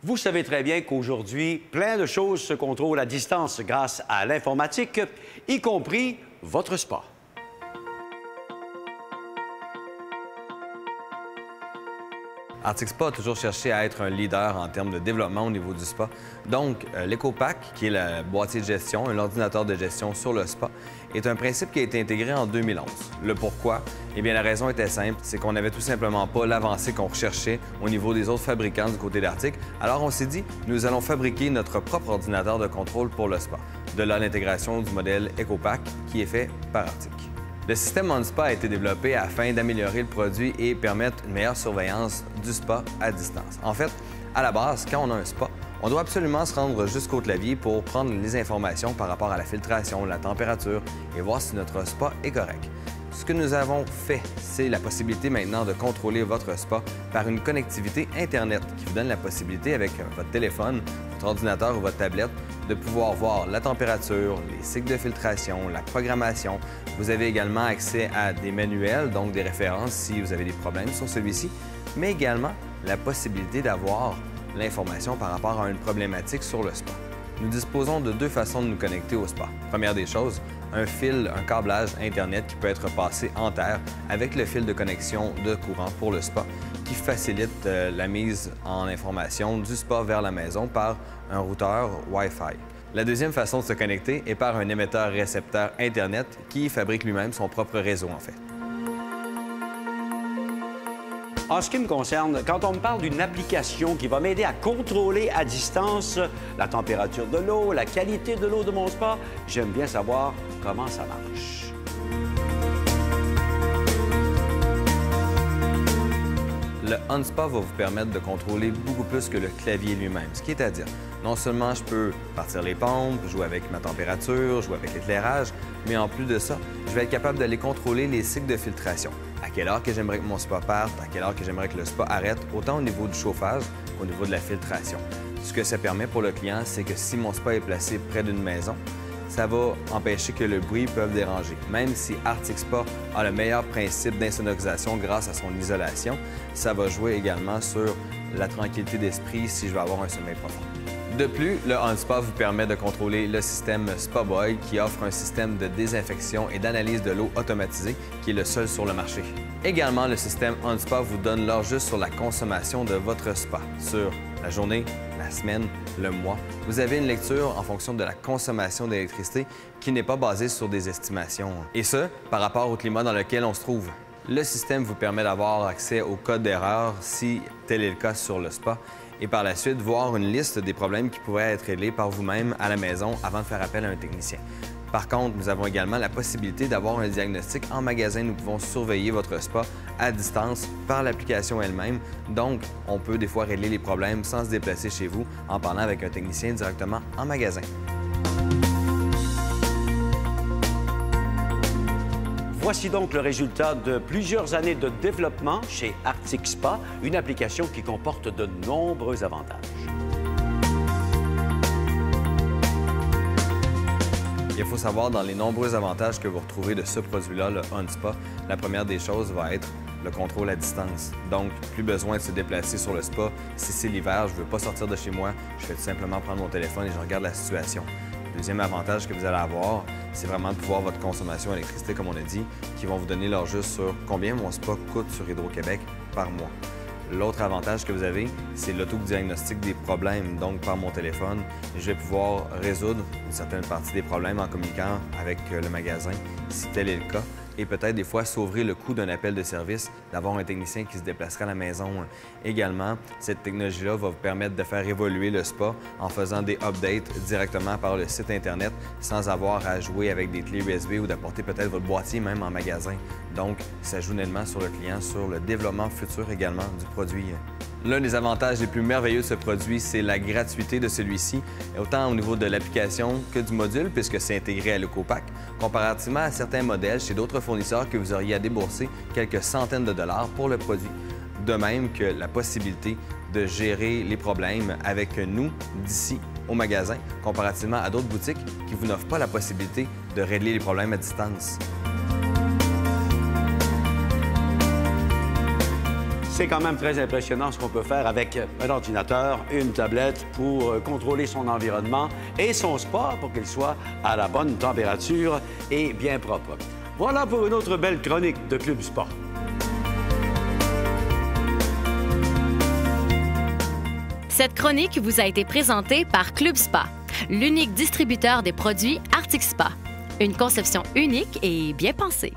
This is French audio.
Vous savez très bien qu'aujourd'hui, plein de choses se contrôlent à distance grâce à l'informatique, y compris votre spa. Arctic Spa a toujours cherché à être un leader en termes de développement au niveau du spa. Donc, l'EcoPack, qui est le boîtier de gestion, un ordinateur de gestion sur le spa, est un principe qui a été intégré en 2011. Le pourquoi? Eh bien, la raison était simple, c'est qu'on n'avait tout simplement pas l'avancée qu'on recherchait au niveau des autres fabricants du côté d'Arctic. Alors, on s'est dit, nous allons fabriquer notre propre ordinateur de contrôle pour le spa. De là, l'intégration du modèle EcoPack, qui est fait par Arctic. Le système OnSpa a été développé afin d'améliorer le produit et permettre une meilleure surveillance du spa à distance. En fait, à la base, quand on a un spa, on doit absolument se rendre jusqu'au clavier pour prendre les informations par rapport à la filtration, la température et voir si notre spa est correct. Ce que nous avons fait, c'est la possibilité maintenant de contrôler votre spa par une connectivité Internet qui vous donne la possibilité, avec votre téléphone, votre ordinateur ou votre tablette, de pouvoir voir la température, les cycles de filtration, la programmation. Vous avez également accès à des manuels, donc des références si vous avez des problèmes sur celui-ci, mais également la possibilité d'avoir l'information par rapport à une problématique sur le spa. Nous disposons de deux façons de nous connecter au spa. Première des choses, un fil, un câblage Internet qui peut être passé en terre avec le fil de connexion de courant pour le spa qui facilite la mise en information du spa vers la maison par un routeur Wi-Fi. La deuxième façon de se connecter est par un émetteur-récepteur Internet qui fabrique lui-même son propre réseau, en fait. En ce qui me concerne, quand on me parle d'une application qui va m'aider à contrôler à distance la température de l'eau, la qualité de l'eau de mon spa, j'aime bien savoir comment ça marche. Le OnSpa va vous permettre de contrôler beaucoup plus que le clavier lui-même. Ce qui est à dire, non seulement je peux partir les pompes, jouer avec ma température, jouer avec l'éclairage, mais en plus de ça, je vais être capable d'aller contrôler les cycles de filtration. À quelle heure que j'aimerais que mon spa parte, à quelle heure que j'aimerais que le spa arrête, autant au niveau du chauffage qu'au niveau de la filtration. Ce que ça permet pour le client, c'est que si mon spa est placé près d'une maison, ça va empêcher que le bruit puisse déranger. Même si Arctic Spa a le meilleur principe d'insonorisation grâce à son isolation, ça va jouer également sur la tranquillité d'esprit si je veux avoir un sommeil profond. De plus, le OnSpa vous permet de contrôler le système SpaBoy qui offre un système de désinfection et d'analyse de l'eau automatisé qui est le seul sur le marché. Également, le système OnSpa vous donne l'heure juste sur la consommation de votre spa, sur la journée, la semaine, le mois. Vous avez une lecture en fonction de la consommation d'électricité qui n'est pas basée sur des estimations. Et ce, par rapport au climat dans lequel on se trouve. Le système vous permet d'avoir accès au code d'erreur si tel est le cas sur le spa et par la suite voir une liste des problèmes qui pourraient être réglés par vous-même à la maison avant de faire appel à un technicien. Par contre, nous avons également la possibilité d'avoir un diagnostic en magasin. Nous pouvons surveiller votre spa à distance par l'application elle-même. Donc, on peut des fois régler les problèmes sans se déplacer chez vous en parlant avec un technicien directement en magasin. Voici donc le résultat de plusieurs années de développement chez Arctic Spa, une application qui comporte de nombreux avantages. Il faut savoir, dans les nombreux avantages que vous retrouvez de ce produit-là, le OnSpa, la première des choses va être le contrôle à distance. Donc, plus besoin de se déplacer sur le spa. Si c'est l'hiver, je ne veux pas sortir de chez moi, je vais tout simplement prendre mon téléphone et je regarde la situation. Deuxième avantage que vous allez avoir, c'est vraiment de pouvoir votre consommation d'électricité, comme on a dit, qui vont vous donner leur juste sur combien mon spa coûte sur Hydro-Québec par mois. L'autre avantage que vous avez, c'est l'autodiagnostic des problèmes. Donc, par mon téléphone, je vais pouvoir résoudre une certaine partie des problèmes en communiquant avec le magasin, si tel est le cas. Et peut-être des fois sauver le coût d'un appel de service, d'avoir un technicien qui se déplacera à la maison. Également, cette technologie-là va vous permettre de faire évoluer le spa en faisant des updates directement par le site Internet sans avoir à jouer avec des clés USB ou d'apporter peut-être votre boîtier même en magasin. Donc, ça joue nettement sur le client, sur le développement futur également du produit. L'un des avantages les plus merveilleux de ce produit, c'est la gratuité de celui-ci, autant au niveau de l'application que du module, puisque c'est intégré à l'EcoPack, comparativement à certains modèles chez d'autres fournisseurs que vous auriez à débourser quelques centaines de dollars pour le produit. De même que la possibilité de gérer les problèmes avec nous d'ici au magasin, comparativement à d'autres boutiques qui vous n'offrent pas la possibilité de régler les problèmes à distance. C'est quand même très impressionnant ce qu'on peut faire avec un ordinateur, une tablette pour contrôler son environnement et son spa pour qu'il soit à la bonne température et bien propre. Voilà pour une autre belle chronique de Club Spa. Cette chronique vous a été présentée par Club Spa, l'unique distributeur des produits Arctic Spa. Une conception unique et bien pensée.